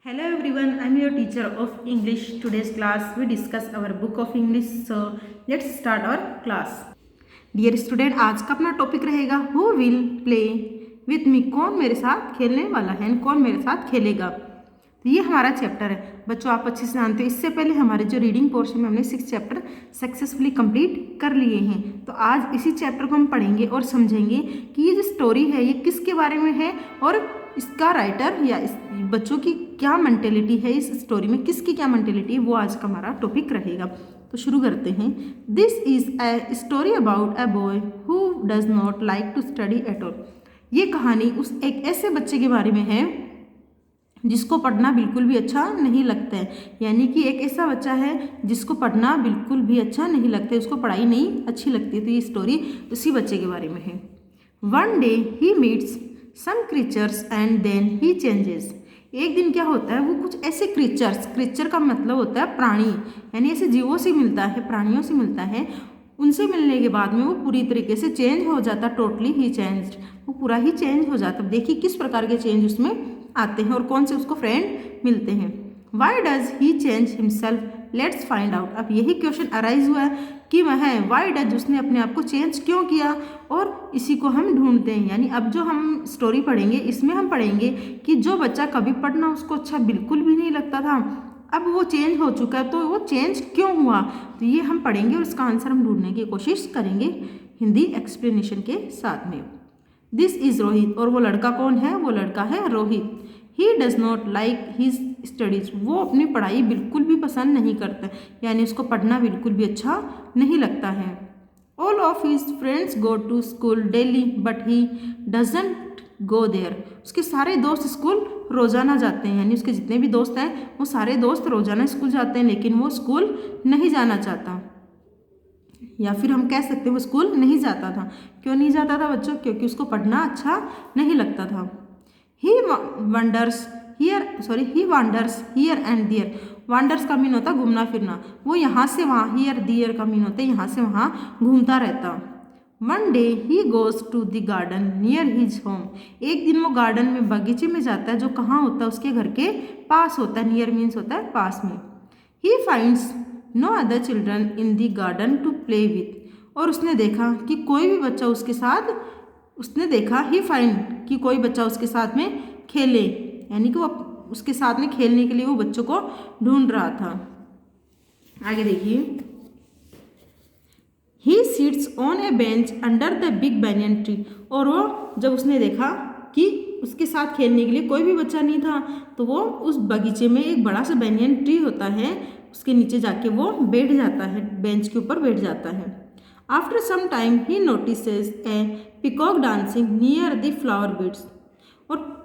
Hello everyone, I am your teacher of English. Today's class we discuss our book of English. So let's start our class. Dear student, आज का अपना topic रहेगा Who will play with me? कौन मेरे साथ खेलने वाला है, कौन मेरे साथ खेलेगा। तो ये हमारा चैप्टर है। बच्चों आप अच्छे से जानते हो, इससे पहले हमारे जो रीडिंग पोर्शन में हमने 6 चैप्टर सक्सेसफुली कंप्लीट कर लिए हैं। तो आज इसी चैप्टर को हम पढ़ेंगे और समझेंगे कि ये जो स्टोरी है ये किसके बारे में है और इसका राइटर या इस बच्चों की क्या मेंटेलिटी है, इस स्टोरी में किसकी क्या मेंटेलिटी है, वो आज का हमारा टॉपिक रहेगा। तो शुरू करते हैं। This is a story about a boy who does not like to study at all. ये कहानी उस एक ऐसे बच्चे के बारे में है जिसको पढ़ना बिल्कुल भी अच्छा नहीं लगता है। यानी कि एक ऐसा बच्चा है जिसको पढ़ना बिल्कुल भी अच्छा नहीं लगता है, उसको पढ़ाई नहीं अच्छी लगती है। तो ये स्टोरी उसी बच्चे के बारे में है। One day he meets some creatures and then he changes. एक दिन क्या होता है, वो कुछ ऐसे क्रीचर का मतलब होता है प्राणी, यानी ऐसे जीवों से मिलता है, प्राणियों से मिलता है। उनसे मिलने के बाद में वो पूरी तरीके से चेंज हो जाता, टोटली ही चेंज्ड, वो पूरा ही चेंज हो जाता। देखिए किस प्रकार के चेंज उसमें आते हैं और कौन से उसको फ्रेंड मिलते हैं। Why does he change himself, let's find out. अब यही क्वेश्चन अराइज हुआ है कि वह वाई डज, उसने अपने आप को चेंज क्यों किया, और इसी को हम ढूंढते हैं। यानी अब जो हम स्टोरी पढ़ेंगे इसमें हम पढ़ेंगे कि जो बच्चा कभी पढ़ना उसको अच्छा बिल्कुल भी नहीं लगता था, अब वो चेंज हो चुका है, तो वो चेंज क्यों हुआ, तो ये हम पढ़ेंगे और इसका आंसर हम ढूंढने की कोशिश करेंगे हिंदी एक्सप्लेनेशन के साथ में। दिस इज़ रोहित, और वो लड़का कौन है, वो लड़का है Rohit. He does not like his studies, वो अपनी पढ़ाई बिल्कुल भी पसंद नहीं करता, यानी उसको पढ़ना बिल्कुल भी अच्छा नहीं लगता है। All of his friends go to school daily but he doesn't go there. उसके सारे दोस्त स्कूल रोज़ाना जाते हैं, यानी उसके जितने भी दोस्त हैं वो सारे दोस्त रोज़ाना स्कूल जाते हैं, लेकिन वो स्कूल नहीं जाना चाहता। या फिर हम कह सकते हैं वो स्कूल नहीं जाता था। क्यों नहीं जाता था बच्चों, क्योंकि उसको पढ़ना अच्छा नहीं लगता था। He wonders here and there. Wonders का मीन होता है घूमना फिरना, वो यहाँ से वहाँ, हियर दियर का मीन होता है यहाँ से वहाँ घूमता रहता। One day he goes to the garden near his home. एक दिन वो गार्डन में, बगीचे में जाता है जो कहाँ होता है, उसके घर के पास होता है। नियर मीन्स होता है पास में। He finds no other children in the garden to play with. और उसने देखा कि कोई भी बच्चा उसके साथ, उसने देखा ही फाइंड कि कोई बच्चा उसके साथ में खेले, यानी कि वो उसके साथ में खेलने के लिए वो बच्चों को ढूंढ रहा था। आगे देखिए। He sits on a bench under the big banyan tree. और वो जब उसने देखा कि उसके साथ खेलने के लिए कोई भी बच्चा नहीं था, तो वो उस बगीचे में एक बड़ा सा बैनियन ट्री होता है, उसके नीचे जाके वो बैठ जाता है, बेंच के ऊपर बैठ जाता है। After some time he notices a peacock dancing near the flower beds. और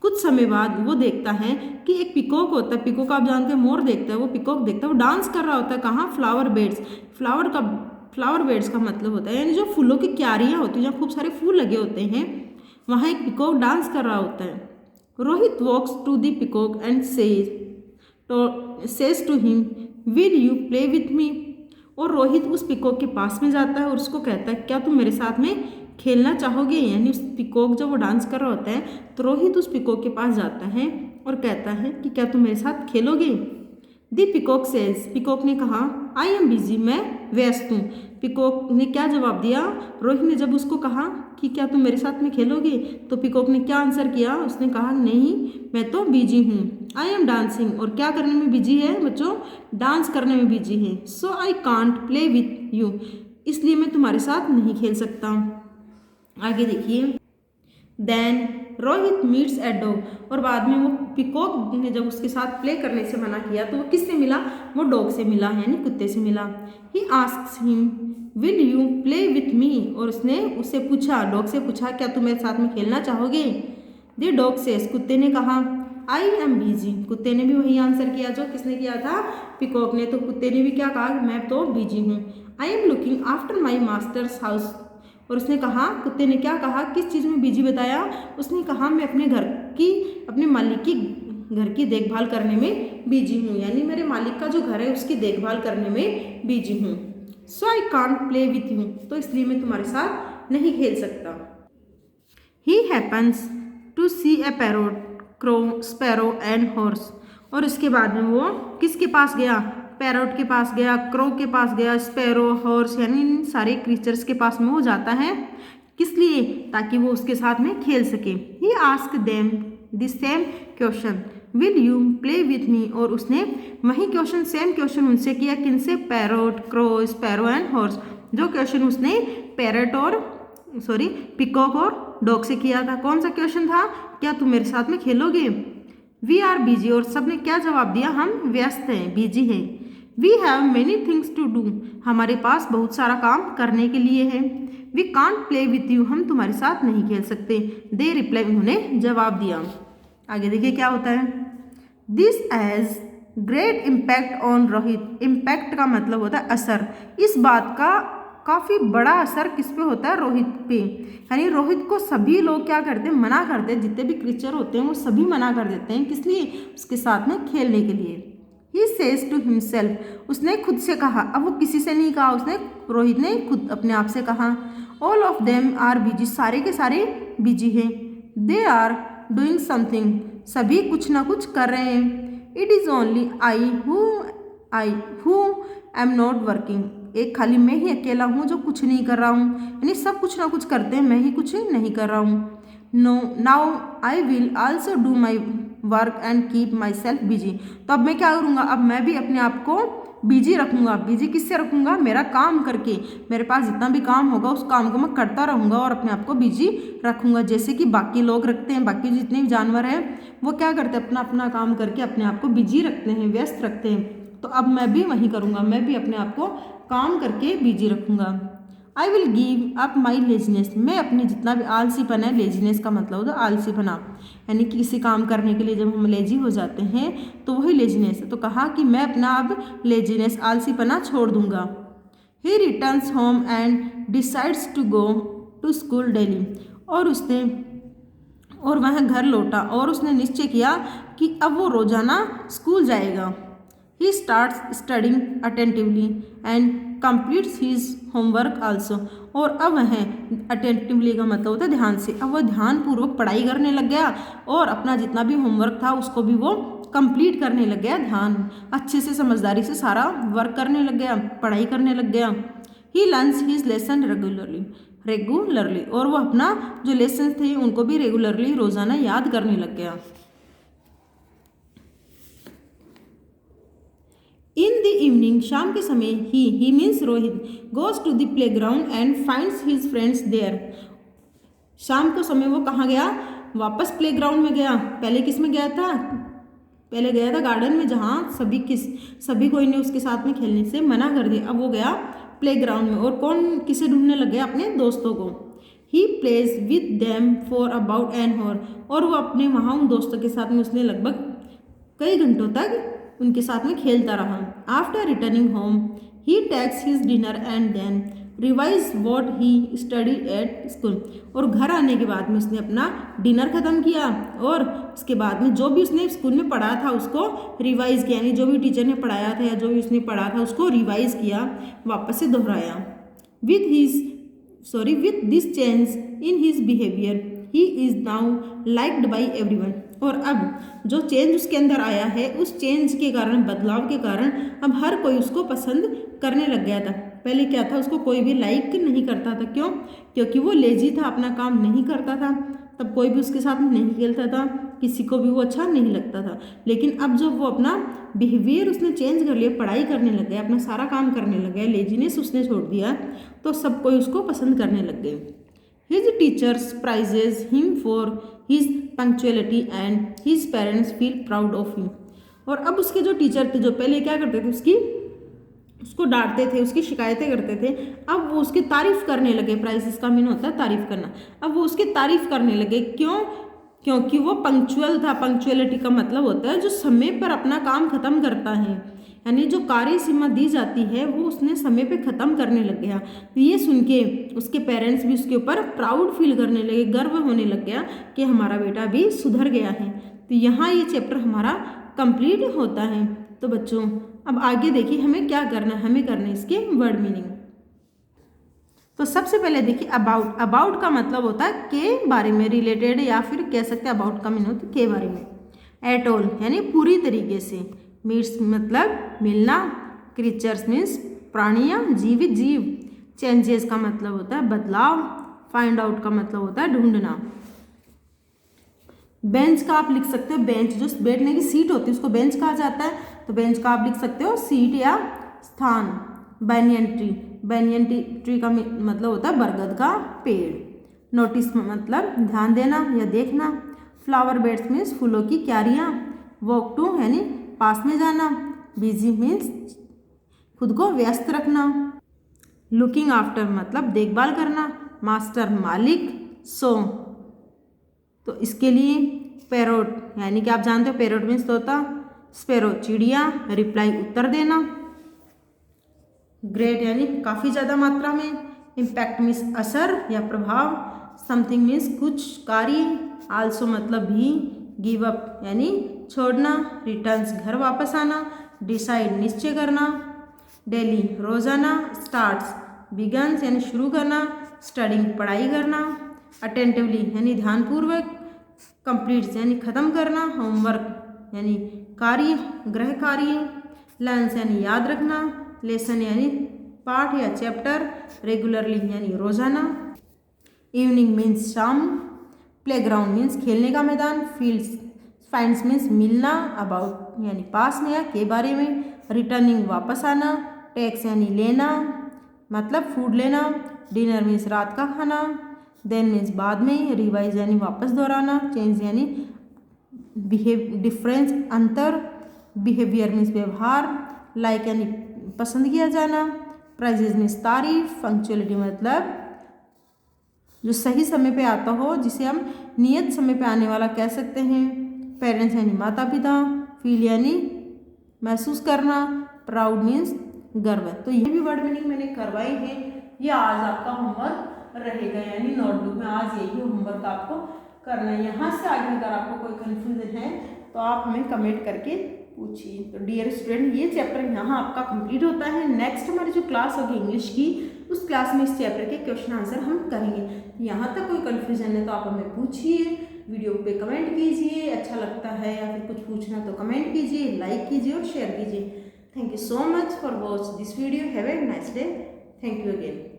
कुछ समय बाद वो देखता है कि एक पिकॉक होता है, पिकॉक आप जानते हैं मोर देखता है, वो पिकॉक देखता है, वो डांस कर रहा होता है। कहाँ, फ्लावर बेड्स। फ्लावर बेड्स का मतलब होता है यानी जो फूलों की क्यारियाँ होती हैं, जहाँ खूब सारे फूल लगे होते हैं, वहाँ एक पिकॉक डांस कर रहा होता है। Rohit walks to the peacock and says to him will you play with me. और रोहित उस पिकॉक के पास में जाता है और उसको कहता है क्या तुम मेरे साथ में खेलना चाहोगे। यानी उस पिकॉक जब वो डांस कर रहा होता है तो रोहित उस पिकॉक के पास जाता है और कहता है कि क्या तुम मेरे साथ खेलोगे। दी पिकॉक सेज, पिकॉक ने कहा आई एम बिजी, मैं व्यस्त हूँ। पिकॉक ने क्या जवाब दिया, रोहित ने जब उसको कहा कि क्या तुम मेरे साथ में खेलोगे, तो पिकॉक ने क्या आंसर किया, उसने कहा नहीं मैं तो बिजी हूँ। आई एम डांसिंग, और क्या करने में बिजी है बच्चों, डांस करने में बिजी है। So I can't play with you, इसलिए मैं तुम्हारे साथ नहीं खेल सकता। आगे देखिए। Then Rohit meets a dog, और बाद में वो पिकॉक ने जब उसके साथ प्ले करने से मना किया तो वो किससे मिला, वो डॉग से मिला, यानी कुत्ते से मिला। ही asks him will you play with me, और उसने उससे पूछा, डॉग से पूछा क्या तुम मेरे साथ में खेलना चाहोगे। द डॉग सेज, कुत्ते ने कहा आई एम बिजी, कुत्ते ने भी वही आंसर किया जो किसने किया था, पिकॉक ने। तो कुत्ते ने भी क्या कहा, मैं तो बिजी हूँ। I am looking after my masters house, और उसने कहा, कुत्ते ने क्या कहा, किस चीज़ में बिजी बताया, उसने कहा मैं अपने घर की, अपने मालिक की घर की देखभाल करने में बिजी हूँ, यानी मेरे मालिक का जो घर है उसकी देखभाल करने में बिजी हूँ। So I can't play with you, तो इसलिए मैं तुम्हारे साथ नहीं खेल सकता। He happens to see a parrot, crow, sparrow and horse. और इसके बाद में वो किसके पास गया? पैरोट के पास गया, क्रो के पास गया, स्पैरो, हॉर्स यानी इन सारे क्रीचर्स के पास में वो जाता है। किस लिए? ताकि वो उसके साथ में खेल सके। He ask them the same question, will you play with me? और उसने वही क्वेश्चन, सेम क्वेश्चन उनसे किया। किनसे? Parrot, crow, sparrow and horse. जो क्वेश्चन उसने पैरट और पिकॉक और डॉग से किया था। कौन सा क्वेश्चन था? क्या तुम मेरे साथ में खेलोगे? We are busy. और सबने क्या जवाब दिया? हम व्यस्त हैं, बिजी हैं। We have many things to do. हमारे पास बहुत सारा काम करने के लिए है। We can't play with you. हम तुम्हारे साथ नहीं खेल सकते। They reply. उन्होंने जवाब दिया। आगे देखिए क्या होता है। This has great impact on Rohit. Impact का मतलब होता है असर। इस बात का काफ़ी बड़ा असर किस पे होता है? रोहित पे। यानी रोहित को सभी लोग क्या करते हैं? मना करते हैं। जितने भी क्रीचर होते हैं वो सभी मना कर देते हैं। किस लिए? उसके साथ में खेलने के लिए। He says to himself. उसने खुद से कहा। अब वो किसी से नहीं कहा, उसने रोहित ने खुद अपने आप से कहा। All of them are busy. सारे के सारे बिजी हैं। They are doing something. सभी कुछ ना कुछ कर रहे हैं। It is only I who am not working. एक खाली मैं ही अकेला हूँ जो कुछ नहीं कर रहा हूँ। यानी सब कुछ ना कुछ करते हैं, मैं ही कुछ नहीं कर रहा हूँ। No now I will also do my work and keep myself busy. तो अब मैं क्या करूँगा? अब मैं भी अपने आप को बिजी रखूँगा। बिजी किससे रखूँगा? मेरा काम करके। मेरे पास जितना भी काम होगा उस काम को मैं करता रहूँगा और अपने आप को बिजी रखूँगा। जैसे कि बाकी लोग रखते हैं, बाकी जितने भी जानवर हैं वो क्या करते हैं? अपना अपना काम करके अपने आप को बिजी रखते हैं, व्यस्त रखते हैं। तो अब मैं भी वही करूँगा। मैं भी अपने आप को काम करके बिजी रखूँगा। I will give up my laziness. मैं अपनी जितना भी आलसीपन है, लेजीनेस का मतलब होता है आलसीपना, यानी कि किसी काम करने के लिए जब हम लेजी हो जाते हैं तो वही लेजीनेस है। तो कहा कि मैं अपना अब लेजीनेस, आलसीपना छोड़ दूंगा। He returns home and decides to go to school daily. और वह घर लौटा और उसने निश्चय किया कि अब वो रोजाना स्कूल जाएगा। He starts studying attentively and completes his homework also। और अब वह attentively का मतलब होता है ध्यान से। अब वह ध्यानपूर्वक पढ़ाई करने लग गया और अपना जितना भी होमवर्क था उसको भी वो कंप्लीट करने लग गया। ध्यान अच्छे से, समझदारी से सारा वर्क करने लग गया, पढ़ाई करने लग गया। He learns his lesson regularly. और वो अपना जो लेसन थे उनको भी रेगुलरली, रोज़ाना याद करने लग गया। इन द इवनिंग, शाम के समय, he means Rohit goes to the playground and finds his friends there. शाम को समय वो कहाँ गया? वापस प्ले ग्राउंड में गया। पहले किस में गया था? पहले गया था गार्डन में, जहाँ सभी कोई ने उसके साथ में खेलने से मना कर दिया। अब वो गया प्ले ग्राउंड में और कौन किसे ढूंढने लग गया? अपने दोस्तों को। He plays with them for about an hour. और वो अपने वहाँ उन दोस्तों के साथ में उसने लगभग कई घंटों तक उनके साथ में खेलता रहा। After returning home he takes his dinner and then revise what he study at school. और घर आने के बाद में उसने अपना डिनर ख़त्म किया और उसके बाद में जो भी उसने स्कूल में पढ़ा था उसको रिवाइज किया, यानी जो भी टीचर ने पढ़ाया था या जो भी उसने पढ़ा था उसको रिवाइज किया, वापस से दोहराया। With this change in his behaviour he is now liked by everyone. और अब जो चेंज उसके अंदर आया है, उस चेंज के कारण, बदलाव के कारण अब हर कोई उसको पसंद करने लग गया था। पहले क्या था? उसको कोई भी लाइक नहीं करता था। क्यों? क्योंकि वो लेजी था, अपना काम नहीं करता था, तब कोई भी उसके साथ में नहीं खेलता था, किसी को भी वो अच्छा नहीं लगता था। लेकिन अब जब वो अपना बिहेवियर उसने चेंज कर लिया, पढ़ाई करने लग गया, अपना सारा काम करने लग गया, लेजीनेस उसने छोड़ दिया, तो सब कोई उसको पसंद करने लग गए। His teachers prizes him for his punctuality and his parents feel proud of him। और अब उसके जो टीचर थे, जो पहले क्या करते थे, उसको डांटते थे, उसकी शिकायतें करते थे, अब वो उसकी तारीफ करने लगे। प्राइजेस का मीन होता है तारीफ करना। अब वो उसकी तारीफ करने लगे। क्यों? क्योंकि वो पंक्चुअल था। पंक्चुअलिटी का मतलब होता है जो समय पर अपना काम खत्म करता है, यानी जो कार्य सीमा दी जाती है वो उसने समय पे ख़त्म करने लग गया। तो ये सुन के उसके पेरेंट्स भी उसके ऊपर प्राउड फील करने लगे, गर्व होने लग गया कि हमारा बेटा भी सुधर गया है। तो यहाँ ये चैप्टर हमारा कंप्लीट होता है। तो बच्चों अब आगे देखिए हमें क्या करना है, हमें करना है इसके वर्ड मीनिंग। तो सबसे पहले देखिए अबाउट। अबाउट का मतलब होता है के बारे में, रिलेटेड, या फिर कह सकते हैं अबाउट का मीन होता है के बारे में। एट ऑल यानी पूरी तरीके से। मीट्स मतलब मिलना। क्रीचर्स मीन्स प्राणियाँ, जीवित जीव। चेंजेस का मतलब होता है बदलाव। फाइंड आउट का मतलब होता है ढूंढना। बेंच का आप लिख सकते हो, बेंच जो बैठने की सीट होती है उसको बेंच कहा जाता है, तो बेंच का आप लिख सकते हो सीट या स्थान। बैनियन ट्री, बैनियन ट्री का मतलब होता है बरगद का पेड़। नोटिस मतलब ध्यान देना या देखना। फ्लावर बेड्स मीन्स फूलों की क्यारियाँ। वॉक टू यानी पास में जाना। बिजी मीन्स खुद को व्यस्त रखना। लुकिंग आफ्टर मतलब देखभाल करना। मास्टर मालिक। सो तो इसके लिए पैरोट यानी कि आप जानते हो पैरोट मीन्स तोता। स्पैरो चिड़िया। रिप्लाई उत्तर देना। ग्रेट यानी काफ़ी ज़्यादा मात्रा में। इम्पैक्ट मीन्स असर या प्रभाव। समथिंग मीन्स कुछ कार्य। आल्सो मतलब भी। गिव अप यानी छोड़ना। रिटर्न्स घर वापस आना। डिसाइड निश्चय करना। डेली रोजाना। स्टार्ट्स बिगन्स यानी शुरू करना। स्टडिंग पढ़ाई करना। अटेंटिवली यानी ध्यानपूर्वक। कंप्लीट्स यानी खत्म करना। होमवर्क यानी कार्य, गृह कार्य। लर्न्स यानी याद रखना। लेसन यानी पाठ या चैप्टर। रेगुलरली यानी रोजाना। इवनिंग मीन्स शाम। प्लेग्राउंड मीन्स खेलने का मैदान। फील्ड्स फाइंड्स मीन्स मिलना। अबाउट यानी पास में या के बारे में। रिटर्निंग वापस आना। टैक्स यानी लेना मतलब फूड लेना। डिनर मीन्स रात का खाना। देन मीन्स बाद में। रिवाइज यानी वापस दोहराना। चेंज यानी डिफरेंस अंतर। बिहेवियर मीन्स व्यवहार। लाइक यानी पसंद किया जाना। प्राइजेज मीन्स तारीफ। पंक्चुअलिटी मतलब जो सही समय पे आता हो, जिसे हम नियत समय पे आने वाला कह सकते हैं। पेरेंट्स यानी माता पिता। फील यानी महसूस करना। प्राउड मीन्स गर्व। तो ये भी वर्ड मीनिंग मैंने करवाई है। ये आज आपका होमवर्क रहेगा, यानी नोटबुक में आज यही होमवर्क आपको करना है। यहाँ से आगे अगर आपको कोई कन्फ्यूजन है तो आप हमें कमेंट करके पूछिए। तो डियर स्टूडेंट, ये चैप्टर यहाँ आपका कंप्लीट होता है। नेक्स्ट हमारी जो क्लास होगी इंग्लिश की, उस क्लास में इस चैप्टर के क्वेश्चन आंसर हम करेंगे। यहाँ तक कोई कन्फ्यूजन है तो आप हमें पूछिए, वीडियो पे कमेंट कीजिए। अच्छा लगता है या फिर कुछ पूछना तो कमेंट कीजिए, लाइक कीजिए और शेयर कीजिए। Thank you so much for watch this video. Have a nice day. Thank you again.